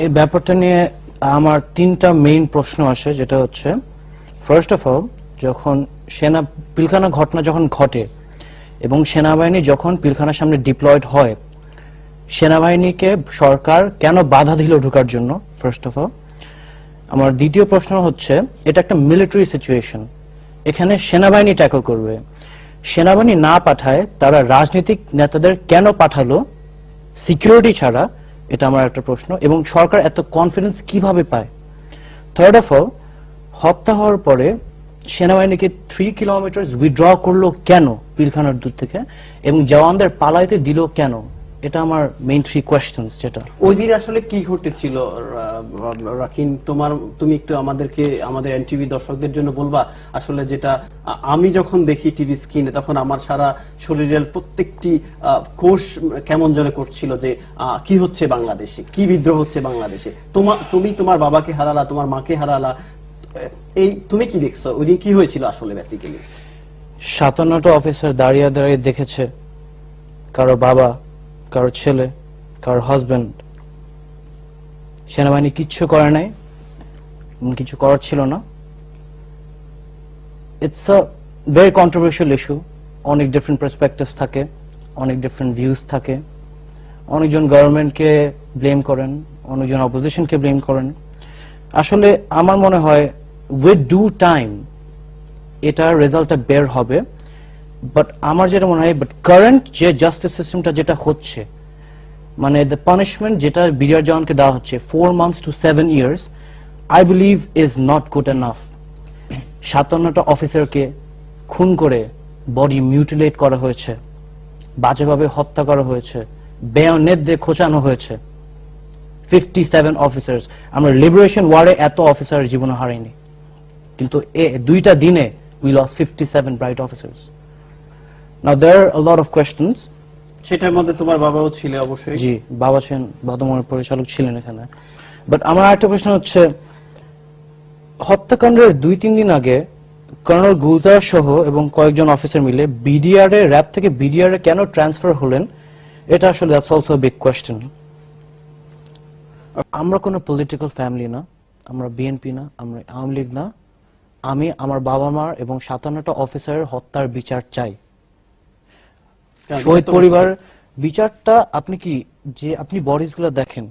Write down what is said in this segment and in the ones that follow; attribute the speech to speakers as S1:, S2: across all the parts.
S1: এই ব্যাপারটা নিয়ে আমার তিনটা মেইন প্রশ্ন আসে, যেটা হচ্ছে ফার্স্ট অফ অল, যখন পিলখানা ঘটনা যখন ঘটে এবং সেনাবাহিনী যখন পিলখানার সামনে ডিপ্লয়েড হয়, সেনাবাহিনীকে সরকার কেন বাধা দিল ঢোকার জন্য? First of all. আমার দ্বিতীয় প্রশ্ন হচ্ছে, এটা একটা মিলিটারি সিচুয়েশন, এখানে সেনাবাহিনী ট্যাকল করবে, সেনাবাহিনী না পাঠায় তারা রাজনৈতিক নেতাদের কেন পাঠালো সিকিউরিটি ছাড়া? এটা আমার একটা প্রশ্ন। এবং সরকার এত কনফিডেন্স কিভাবে পায়? থার্ড অফ অল, হত্যা হওয়ার পরে সেনাবাহিনীকে 3 কিলোমিটার উইথড্র করলো কেন পিলখানার দূর থেকে, এবং জওয়ানদের পালাইতে দিল কেন? এটা আমার মেইন 3 কোয়েশ্চেনস। যেটা
S2: ওই দিন আসলে কি ঘটেছিল রাকিন, তুমি একটু আমাদেরকে, আমাদের এনটিভি দর্শকদের জন্য বলবা? আসলে যেটা আমি যখন দেখি টিভি স্ক্রিনে, তখন আমার সারা শরীরের প্রত্যেকটি কোষ কেমন যেন করছিল যে কি হচ্ছে বাংলাদেশে, কি বিদ্রোহ হচ্ছে বাংলাদেশে। তুমি তোমার বাবাকে হারালা, তোমার মাকে হারালা, এই তুমি কি দেখছো ওই দিন কি হয়েছিল আসলে? বেসিক্যালি
S1: 57টা অফিসার দাঁড়িয়ে দাঁড়িয়ে দেখেছে কারো বাবা, কারো ছেলে, কারো হাজবেন্ড। সেনাবাহিনী কিচ্ছু করে নাই, কিছু করার ছিল না। It's a very controversial issue. অনেক ডিফারেন্ট পার্সপেক্টিভস থাকে, অনেক ডিফারেন্ট ভিউজ থাকে। অনেকজন গভর্নমেন্টকে ব্লেম করেন, অনেকজন অপোজিশনকে ব্লেম করেন। আসলে আমার মনে হয় উইথ ডু টাইম এটার রেজাল্টটা বের হবে। বাট আমার যেটা মনে হয়, বাট কারেন্ট যে জাস্টিস সিস্টেমটা যেটা হচ্ছে, মানে দ্য পানিশমেন্ট যেটা বিডিআর জওয়ানকে দেওয়া হচ্ছে 4 months to 7 years, I believe is not good enough. 57টা অফিসারকে খুন করে বডি মিউটিলেট করা হয়েছে, বাজেভাবে হত্যা করা হয়েছে, বেয়নেট দিয়ে খোঁচানো হয়েছে। 57 অফিসার্স। আমরা লিবারেশন ওয়ারে এত অফিসার জীবনে হারাইনি, কিন্তু দুইটা দিনে we lost 57 bright officers. Now there are a lot of questions.
S2: সেটার মধ্যে তোমার বাবাও ছিল অবশ্যই।
S1: জি, বাবা ছিলেন, ভদ্রমনের পরিচালক ছিলেন এখানে। বাট আমার একটা প্রশ্ন হচ্ছে, হত্যাকাণ্ডের 2-3 দিন আগে কর্নেল গুলজার সহ এবং কয়েকজন অফিসার মিলে বিডিআর এ, র‍্যাব থেকে বিডিআর এ কেন ট্রান্সফার হলেন? এটা আসলে that's also a big question. আমরা কোনো পলিটিক্যাল ফ্যামিলি না, আমরা বিএনপি না, আমরা আওয়ামী লীগ না। আমি আমার বাবা মার এবং 57টা অফিসারের হত্যার বিচার চাই। শহীদ পরিবার বিচারটা, আপনি কি যে আপনি বডিজ গুলো দেখেন,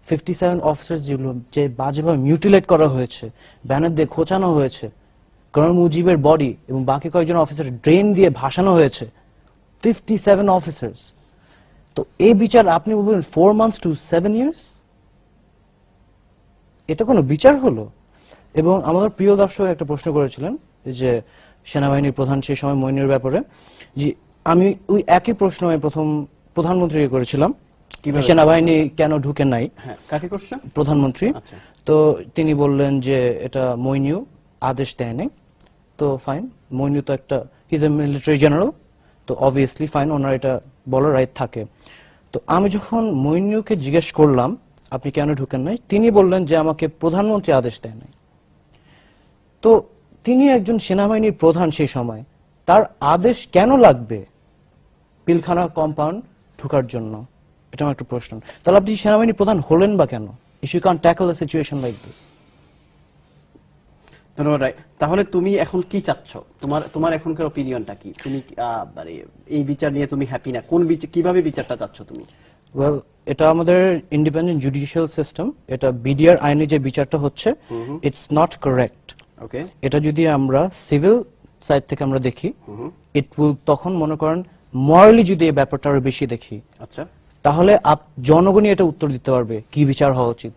S1: 57 অফিসার যেগুলো যে বাজেভাবে মিউটিলেট করা হয়েছে, ব্যানার দিয়ে খোঁচানো হয়েছে, কর্নেল মুজিবের বডি এবং বাকি কয়েকজন অফিসার ড্রেন দিয়ে ভাসানো হয়েছে, 57 অফিসার্স। তো এই বিচার আপনি বলবেন 4 months to 7 years? এটা কোনো বিচার হলো? এবং আমাদের প্রিয় দর্শক একটা প্রশ্ন করেছিলেন যে সেনাবাহিনীর প্রধান সেই সময় মইনুর ব্যাপারে। যে আমি ওই একই প্রশ্ন আমি প্রথম প্রধানমন্ত্রীকে করেছিলাম, সেনাবাহিনী কেন ঢুকে নাই।
S2: কাকে করছেন?
S1: প্রধানমন্ত্রী। তো তিনি বললেন যে এটা মইনু আদেশ দেয় নাই। তো ফাইন, মইনু তো একটা, he is a military general, তো অবভিয়াসলি ফাইন, ওনার এটা বলার রাইট থাকে। তো আমি যখন মইনুকে জিজ্ঞেস করলাম আপনি কেন ঢুকেন নাই, তিনি বললেন যে আমাকে প্রধানমন্ত্রী আদেশ দেয় নাই। তো তিনি একজন সেনাবাহিনীর প্রধান, সেই সময় তার আদেশ কেন লাগবে পিলখানা কম্পাউন্ড ঢোকার জন্য? এটা আমার একটা প্রশ্ন। তাহলে আপনি সেনাবাহিনীর প্রধান হলেন বা কেন, if you can tackle a situation like this?
S2: ধন্যবাদ। তাহলে তুমি এখন কি চাচ্ছ? তোমার এখনকার অপিনিয়নটা কি? তুমি মানে এই বিচার নিয়ে তুমি হ্যাপি না? কোন বিচার, কিভাবে বিচারটা চাচ্ছ তুমি?
S1: ওয়েল, এটা আমাদের ইন্ডিপেন্ডেন্ট জুডিশিয়াল সিস্টেম, এটা বিডিআর আইনে যে বিচারটা হচ্ছে, ইটস নট কারেক্ট।
S2: ওকে,
S1: এটা যদি আমরা সিভিল সাইড থেকে আমরা দেখি, ইট উইল, তখন মনে করেন মরালি যদি এই ব্যাপারটা আরো বেশি দেখি,
S2: আচ্ছা,
S1: তাহলে জনগণই এটা উত্তর দিতে পারবে কি বিচার হওয়া উচিত।